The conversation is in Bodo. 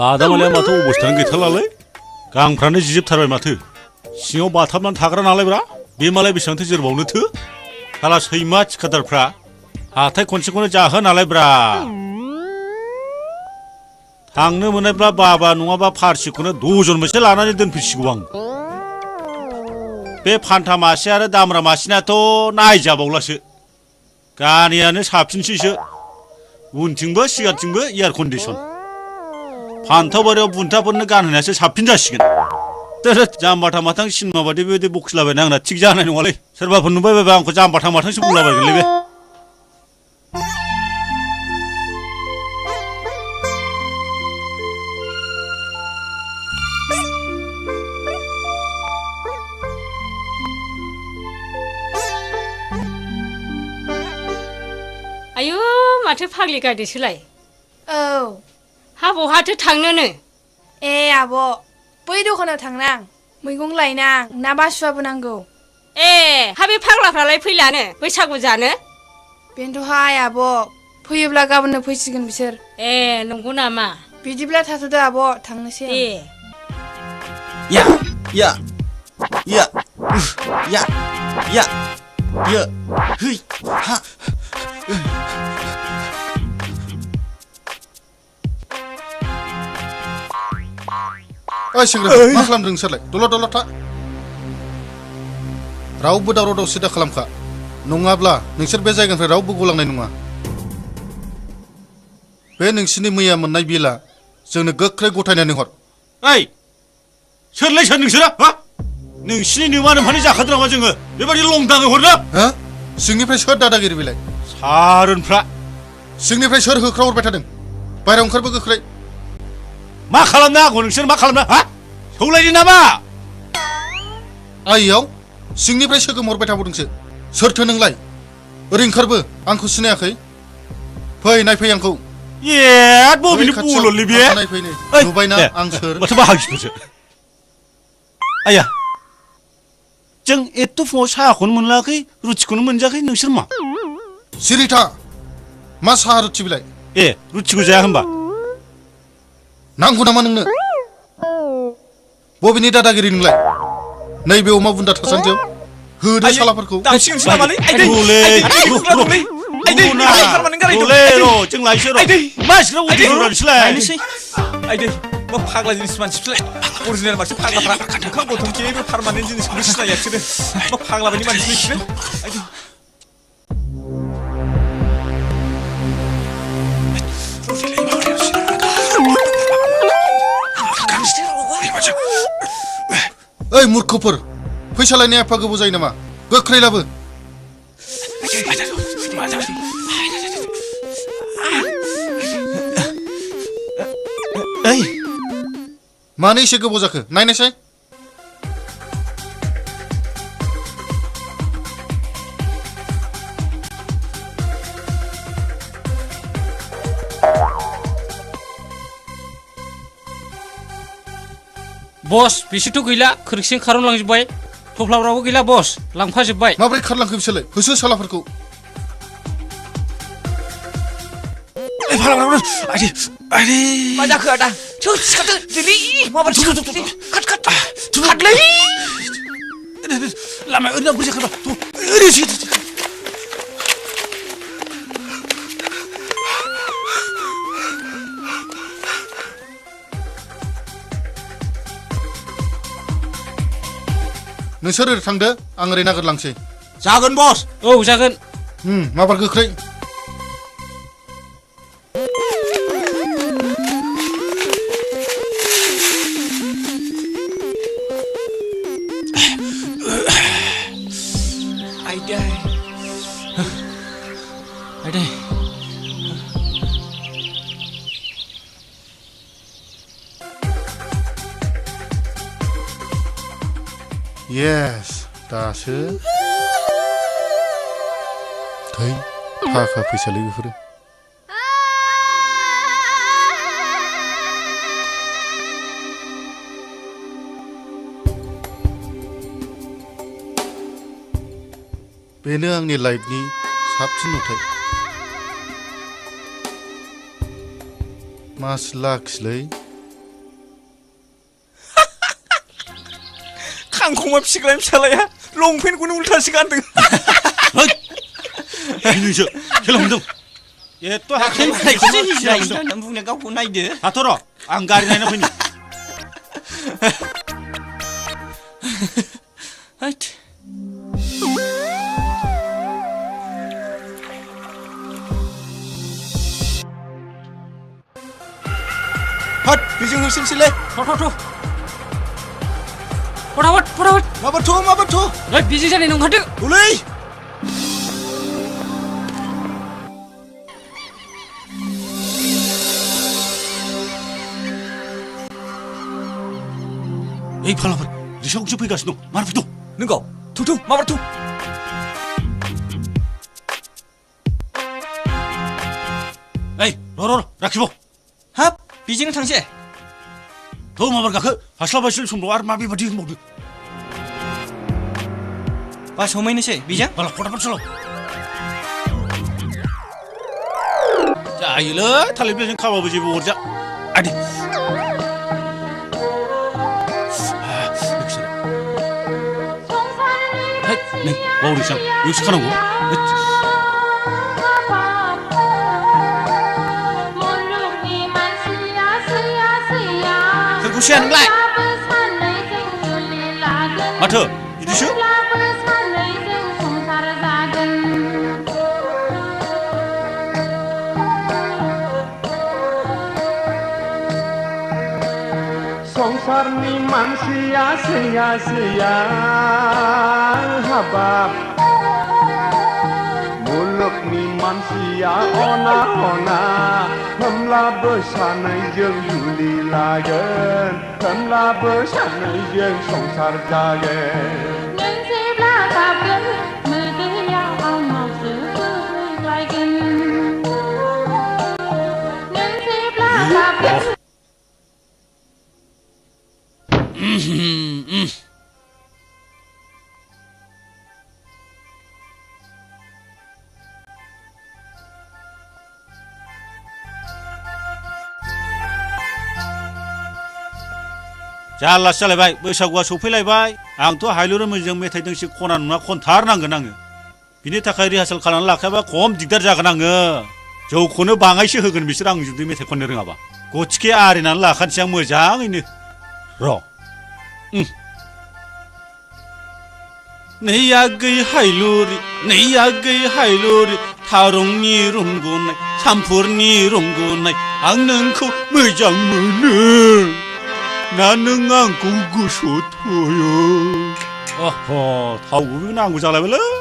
बादामालिया माथो अबस्थायानो गैथारलालै गांफ्रानो जिजोबथारबाय माथो सिङाव बाथाबनानै थाग्रा नालायब्रा बे मालाय बेसेबांथो जोरबावनोथो साला सैमा थिखादारफ्रा हाथाय खनसेखौनो जाहो नालायब्रा थांनो मोननायब्ला बाबा नङाबा फारसिखौनो दजन मोनसे लानानै दोनफैसिगौ आं बे फान्था मासे आरो दामरा मासेनाथ' नायजाबावलासो गारियानो साबसिनसैसो उनथिंबो सिगांथिंबो एयार कन्डिसन फान्थाव बारियाव बुन्थाफोरनो गानहोनायासो साबसिन जासिगोन जाम्बाथा माथां सिनेमा बादि बेबायदि बखिलाबायना आंना थिग जानाय नङालै सोरबाफोर नुबाय बायबा आंखौ जाम्बाथा माथांसो बुंलाबायगोनलै बे आयु माथो फाग्लि गायदोसोलाय औ हा बहाथो थांनोनो ए आब' बै दखानाव थांनां मैगं लायनां ना बासुआबो नांगौ ए हा बे फाग्लाफ्रालाय फैलानो बैसागु जानो बेनोथ'हाय आब' फैयोब्ला गाबोननो फैसिगोन बिसोर ए नंगौ नामा बिदिब्ला थाथ'दो आब' थांनोसै आं या या या या या या है हा ओइ सेंग्रा मा खालामदों नोंसोरलाय दलद था रावबो दावराव दावसि दा खालामखा नङाब्ला नोंसोर बे जायगानिफ्राय रावबो गलांनाय नङा बे नोंसिनि मैया मोननाय बिला जोंनो गोख्रै गथायनानै हर ओइ सोरलाय सोर नोंसोरा हा नोंसिनि नोमा नोम्फानि जाखादों नामा जोङो बेबायदि लंदाङै हरनो हो सिंनिफ्राय सोर दादागिरि बिलाय सारोनफ्रा सिंनिफ्राय सोर होख्राव हरबाय थादों बायरायाव ओंखारबो गोख्रै मा खालामनो आंखौ नोंसोर मा खालामनो हा सौलायदो नामा आइयाव सिंनिफ्राय सोगोम हरबाय थाबावदोंसो सोरथो नोंलाय ओरै ओंखारबो आंखौ सिनायाखै फै नायफै आंखौ ए बबेनि बुल'लै बे नायफैनो नुबायना आं सोर माथो बाहागिफोरसो आया जों एथ' फुङाव साहाखौनो मोनलाखै रुटिखौनो मोनजाखै नोंसोर मा सिरिथा मा साहा रुटि बिलाय ए रुटिखौ जाया होमबा नांगौ नामा नोंनो बबेनि दादागिरि नोंलाय नैबे अमा बुन्दा थासान्दियाव होदो सालाफोरखौ जों लायसै र' मानसिफ्रा उदैसोलायनोसै आइदै मा फाग्ला जिनिस मानसिफोरलाय अरिजिनेल मानसि फाग्लाफ्रा ओंखाम गथ'मखिनि बे पारमानेन्ट जिनिसखौबो सिनाया बिसोरो मा फाग्ला बायदि मानसि बिसोरो आइदै ओइ मूर्खफोर फैसा लायनाया एफा गोबाव जायो नामा गोख्रै लाबो मानो एसे गोबाव जाखो नायनायसाय बस बिसोरथ' गैला खोरखिजों खारनलांजोब्बाय थफ्लाफ्राबो गैला बस लांफाजोब्बाय माब्रै खारलांखो बिसोरलाय होसो सालाफोरखौ मा जाखो आदा सिखारदो दिनै माबायदि खाथ खाथलै लामाया ओरैनो बुरजा खारबा ओरैसो नोंसोर ओरै थांदो आं ओरै नागिरलांसै जागोन बस औ जागोन माबार गोख्रै आइदै येस दासो थै थाखा फैसालै बेफोरो बेनो आंनि लाइफनि साबसिन नुथाय मास लाखिलै खांखमा फिसिग्रानि फिसालाया लंपेन्टखौनो उल्थासो गानदों बिनोसो खेला हमदों एथ' हाथाय मालायखौसो हिजरा हिजरा होननानै बुंनाया गावखौ नायदो हाथ' र' आं गारि नायना फैनि हैद हट बेजों होसोनोसैलै थ' फटाफट माबाथ' ओइ बिजि जानाय नंखादो उलै ओइ फालाफोर रिसावसो फैगासिनो दं मार फैदों नोंगौ थौ माबाथ' ओइ र' राखिब' हाब बेजोंनो थांसै थौ माबार गाखो हास्लाबासै समफ्राव आरो मा बेबादि होनबावदों बास हमहैनोसै बेजों बाला फटाफट सालाव जायोलै थालिर बिलाइजों खाबाबो जेबो अरजा आदि नै बावदोंसो आं बेयावसो खानांगौ सोरखौसो नोंलाय माथो बिदिसो संसारनि मानसिया सैया हाबाब मुलुगनि मानसिया अना होमब्लाबो सानैजों जुलि लागोन होमब्लाबो सानैजों संसार जागोन नों जेब्ला गाबगोन मोदैया आंनावसो बोहैलायगोन नों जेब्ला गाबगोन जारलासो जालायबाय बैसागुआ सफैलायबाय आंथ' हायलुर मोजां मेथाइ दोंसे खना नङा खनथारनांगोन आङो बिनि थाखाय रिहार्सेल खालामनानै लाखायाबा खम दिगदार जागोन आङो जौखौनो बाङायसो होगोन बिसोर आं जुदि मेथाइ खननो रोङाबा गथिखे आरिनानै लाखानोसै आं मोजाङैनो र' नै आगै हायलुरि थारुंनि रुंगुनाय सामफुरनि रुंगुनाय आं नोंखौ मोजां मोनो ना नों आंखौ गोसोआव थायो थावबो नांगौ जालायबायलै